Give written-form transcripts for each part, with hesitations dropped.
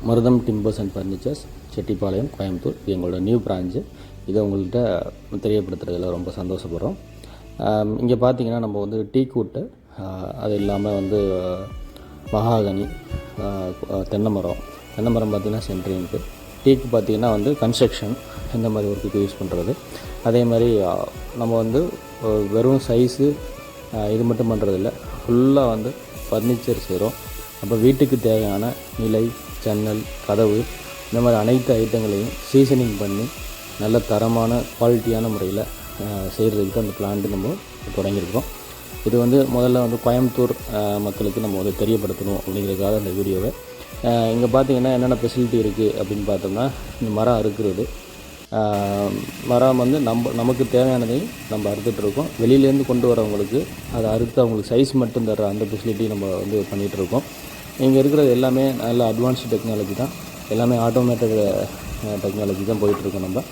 மருதம் timbers and furnitures, Chettipalayam, Coimbatore. இது எங்களோட நியூ பிரான்ச்சு. இதை உங்கள்கிட்ட தெரியப்படுத்துறதுல ரொம்ப சந்தோஷப்படுறோம். இங்கே பார்த்தீங்கன்னா நம்ம வந்து டீக்வுட்டு, அது இல்லாமல் வந்து மகாகனி, தென்னை மரம் பார்த்திங்கன்னா சென்ட்ரிங்க்கு, டீக்கு பார்த்திங்கன்னா வந்து கன்ஸ்ட்ரக்ஷன் இந்த மாதிரி ஒர்க்குக்கு யூஸ் பண்ணுறது. அதே மாதிரி நம்ம வந்து வெறும் சைஸு இது மட்டும் பண்ணுறதில்ல, ஃபுல்லாக வந்து ஃபர்னிச்சர் செய்கிறோம். அப்போ வீட்டுக்கு தேவையான நிலை, ஜன்னல், கதவு இந்த மாதிரி அனைத்து ஐட்டங்களையும் சீசனிங் பண்ணி நல்ல தரமான குவாலிட்டியான முறையில் செய்கிறதுக்கு அந்த பிளான்ட்டு நம்ம தொடங்கியிருக்கோம். இது வந்து முதல்ல வந்து கோயம்புத்தூர் மக்களுக்கு நம்ம வந்து தெரியப்படுத்தணும் அப்படிங்கிறதுக்காக அந்த வீடியோவை. இங்கே பார்த்திங்கன்னா என்னென்ன ஃபெசிலிட்டி இருக்குது அப்படின்னு பார்த்தோம்னா, இந்த மரம் அறுக்கிறது, மரம் வந்து நமக்கு தேவையானதையும் நம்ம அறுத்துட்ருக்கோம். வெளியிலேருந்து கொண்டு வரவங்களுக்கு அதை அறுத்து அவங்களுக்கு சைஸ் மட்டும் தர்ற அந்த ஃபெசிலிட்டி நம்ம வந்து பண்ணிகிட்ருக்கோம். இங்கே இருக்கிறது எல்லாமே நல்ல அட்வான்ஸ்டு டெக்னாலஜி தான், எல்லாமே ஆட்டோமேட்டட் டெக்னாலஜி தான் போயிட்டுருக்கோம். நம்ம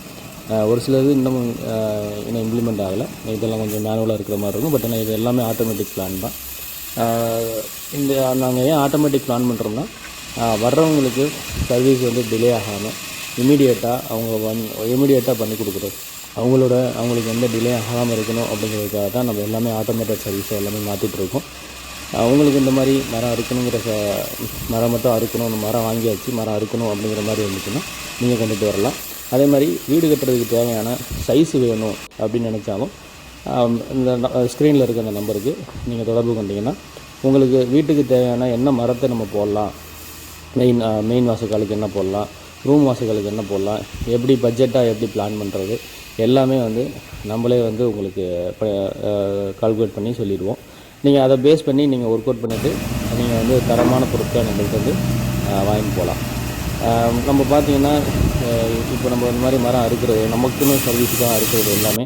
ஒரு சிலது இன்னும் இம்ப்ளிமெண்ட் ஆகலை, இதெல்லாம் கொஞ்சம் மேனுவலாக இருக்கிற மாதிரி இருக்கும். பட் ஆனால் இது எல்லாமே ஆட்டோமேட்டிக் பிளான் தான். இந்த நாங்கள் ஏன் ஆட்டோமேட்டிக் பிளான் பண்ணுறோம்னா, வர்றவங்களுக்கு சர்வீஸ் வந்து டிலே ஆகாமல் இமீடியட்டாக பண்ணி கொடுக்குறோம். அவங்களுக்கு எந்த டிலே ஆகாமல் இருக்கணும் அப்படிங்கிறதுக்காக தான் நம்ம எல்லாமே ஆட்டோமேட்டட் சர்வீஸை எல்லாமே மாற்றிட்டுருக்கோம். அவங்களுக்கு இந்த மாதிரி மரம் அறுக்கணுங்கிற மரம் மட்டும் அறுக்கணும், மரம் வாங்கியாச்சு மரம் அறுக்கணும் அப்படிங்கிற மாதிரி இருந்துச்சுன்னா நீங்கள் கொண்டுட்டு வரலாம். அதே மாதிரி வீடு கட்டுறதுக்கு தேவையான சைஸு வேணும் அப்படின்னு நினச்சாலும் இந்த ஸ்க்ரீனில் இருக்க அந்த நம்பருக்கு நீங்கள் தொடர்பு கொண்டீங்கன்னா உங்களுக்கு வீட்டுக்கு தேவையான என்ன மரத்தை நம்ம போடலாம், மெயின் வாசக்காலுக்கு என்ன போடலாம், ரூம் வாசக்காலுக்கு என்ன போடலாம், எப்படி பட்ஜெட்டாக எப்படி பிளான் பண்ணுறது எல்லாமே வந்து நம்மளே வந்து உங்களுக்கு கால்குலேட் பண்ணி சொல்லிடுவோம். நீங்கள் அதை பேஸ் பண்ணி நீங்கள் ஒர்க் அவுட் பண்ணிவிட்டு நீங்கள் வந்து தரமான பொருட்களை நம்மள்கிட்ட வந்து வாங்கிட்டு போகலாம். நம்ம பார்த்திங்கன்னா இப்போ நம்ம இந்த மாதிரி மரம் அறுக்கிறது நமக்குன்னு சர்வீஸுக்காக அறுக்கிறது எல்லாமே